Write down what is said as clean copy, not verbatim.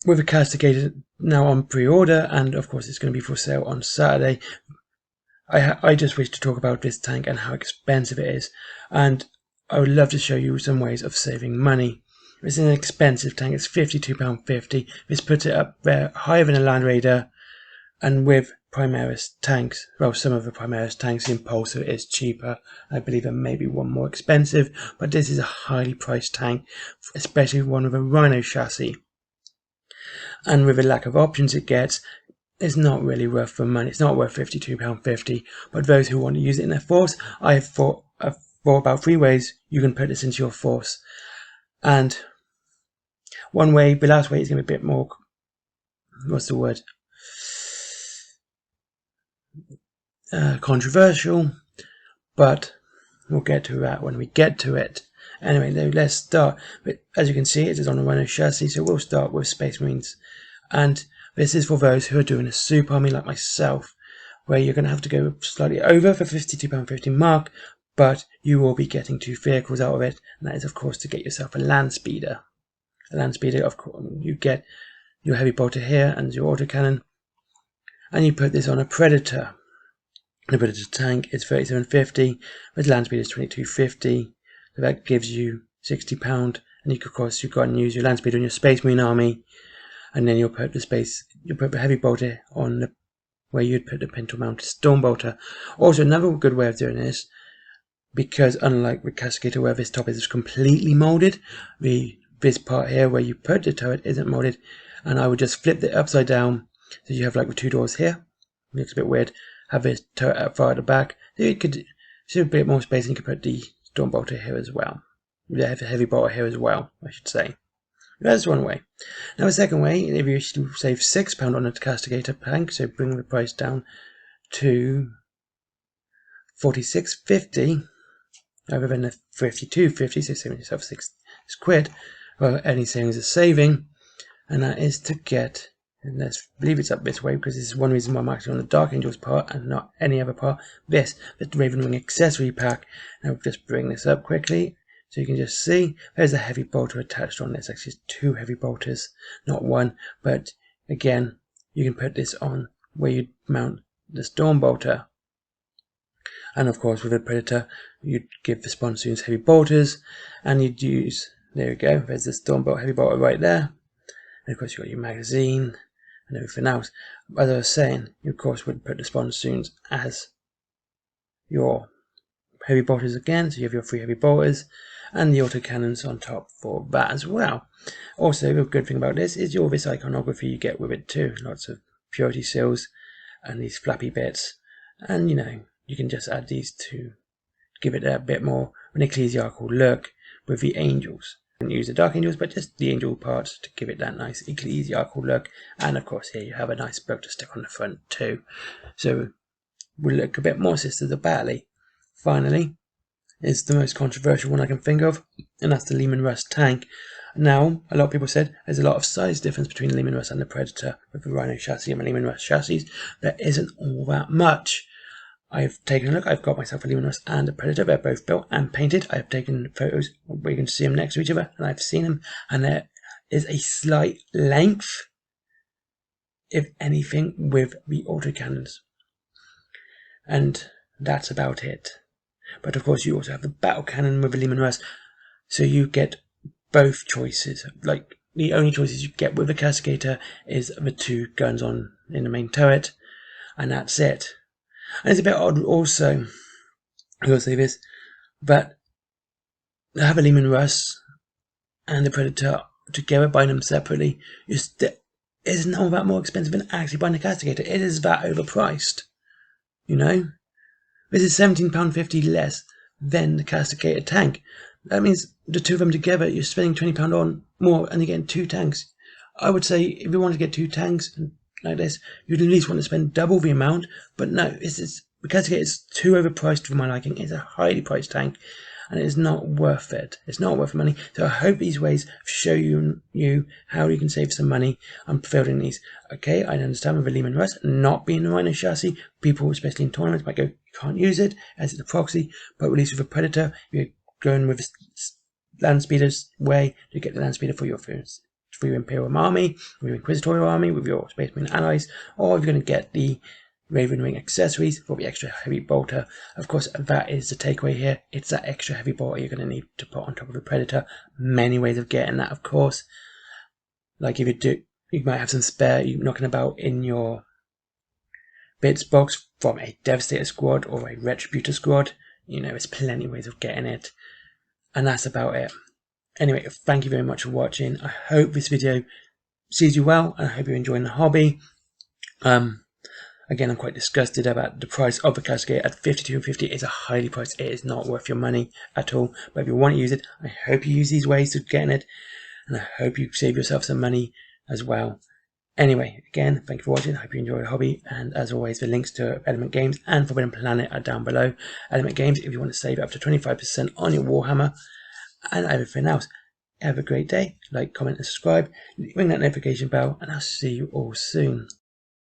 with a castigator now on pre-order, and of course it's going to be for sale on Saturday. I just wish to talk about this tank and how expensive it is, and I would love to show you some ways of saving money. It's an expensive tank. It's £52.50. This puts it up there higher than a Land Raider, and with Primaris tanks, well, some of the Primaris tanks in Pulsar is cheaper. I believe there may be one more expensive, but this is a highly priced tank, especially one with a Rhino chassis. And with the lack of options it gets, it's not really worth the money. It's not worth £52.50. But those who want to use it in their force, I've thought about 3 ways you can put this into your force. And one way, the last way, is going to be a bit more, what's the word? Controversial, but we'll get to that when we get to it. Anyway, though, let's start. But as you can see, it is on a Rhino chassis, so we'll start with Space Marines. And this is for those who are doing a super army like myself, where you're going to have to go slightly over the £52.50 mark, but you will be getting 2 vehicles out of it, and that is, of course, to get yourself a land speeder. A land speeder, of course, you get your heavy bolter here and your autocannon, and you put this on a Predator. The Predator tank is £37.50, but the land speeder is £22.50, so that gives you £60, and you, of course, you've got to use your land speeder on your Space Marine army. And then you'll put the heavy bolter on where you'd put the pintle mounted storm bolter. Also, another good way of doing this, because unlike the Cascade where this top is completely molded, this part here where you put the turret isn't molded, and I would just flip it upside down, so you have like the 2 doors here. It looks a bit weird. Have this turret up far at the back. So you could a bit more space, and you could put the storm bolter here as well. The heavy bolter here as well, I should say. That's one way. Now, the second way, if you wish to save £6 on a Castigator tank, so bring the price down to £46.50, rather than the £52.50, so saving yourself £6 quid. Well, any savings is saving, and that is to get, and let's believe it's up this way, because this is one reason why I'm actually on the Dark Angels part and not any other part. The Raven Wing accessory pack. Now, just bring this up quickly. So you can just see there's a heavy bolter attached on this. Actually, 2 heavy bolters, not 1. But again, you can put this on where you mount the storm bolter. And of course, with a Predator, you'd give the sponsoons heavy bolters, and you'd use, there we go, there's the storm bolt heavy bolter right there. And of course, you've got your magazine and everything else. As I was saying, you of course would put the sponsoons as your heavy bolters again, so you have your 3 heavy bolters, and the autocannons on top for that as well. Also, the good thing about this is this iconography you get with it too. Lots of purity seals and these flappy bits, and you can just add these to give it a bit more an ecclesiastical look with the angels. You can use the Dark Angels, but just the angel parts to give it that nice ecclesiastical look. And of course, here you have a nice book to stick on the front too, so we'll look a bit more Sisters of Battle. Finally, is the most controversial one I can think of, and that's the Lehman Russ tank. Now, a lot of people said there's a lot of size difference between the Lehman Russ and the Predator with the Rhino chassis and the Lehman Russ chassis. There isn't all that much. I've taken a look. I've got myself a Lehman Russ and a Predator. They're both built and painted. I have taken photos where you can see them next to each other, and I've seen them, and there is a slight length, if anything, with the autocannons. And that's about it. But of course, you also have the battle cannon with the Lehman Russ, so you get both choices. Like, the only choices you get with the Cascade is the 2 guns in the main turret, and that's it. And it's a bit odd also, I will say this, but to have a Lehman Russ and the Predator together, buying them separately, isn't all that more expensive than actually buying a Cascade. It is that overpriced, This is £17.50 less than the Castigator tank. That means the 2 of them together, you're spending £20 on more, and you're getting 2 tanks. I would say if you want to get 2 tanks like this, you'd at least want to spend double the amount. But no, the Castigator is too overpriced for my liking. It's a highly priced tank, and it is not worth it. It's not worth the money. So I hope these ways show you how you can save some money on building these. Okay, I understand with the Lehman Russ not being the Rhino chassis, people, especially in tournaments, might go, you can't use it as it's a proxy, but at least with a Predator, you're going with land speeder's way to get the land speeder for your for your Imperial Army, with your Inquisitorial Army, with your Space Marine allies, or if you're going to get the Raven Wing accessories for the extra heavy bolter. Of course, that is the takeaway here. It's that extra heavy bolter you're going to need to put on top of the Predator. Many ways of getting that, of course. Like if you do, you might have some spare you're knocking about in your bits box from a Devastator squad or a Retributor squad. There's plenty of ways of getting it. And that's about it. Anyway, thank you very much for watching. I hope this video sees you well, and I hope you're enjoying the hobby. Again, I'm quite disgusted about the price of the Cascade at $52.50. It's a highly priced. It is not worth your money at all. But if you want to use it, I hope you use these ways to get it, and I hope you save yourself some money as well. Anyway, again, thank you for watching. I hope you enjoy the hobby, and as always, the links to Element Games and Forbidden Planet are down below. Element Games, if you want to save up to 25% on your Warhammer and everything else. Have a great day. Like, comment, and subscribe. Ring that notification bell, and I'll see you all soon.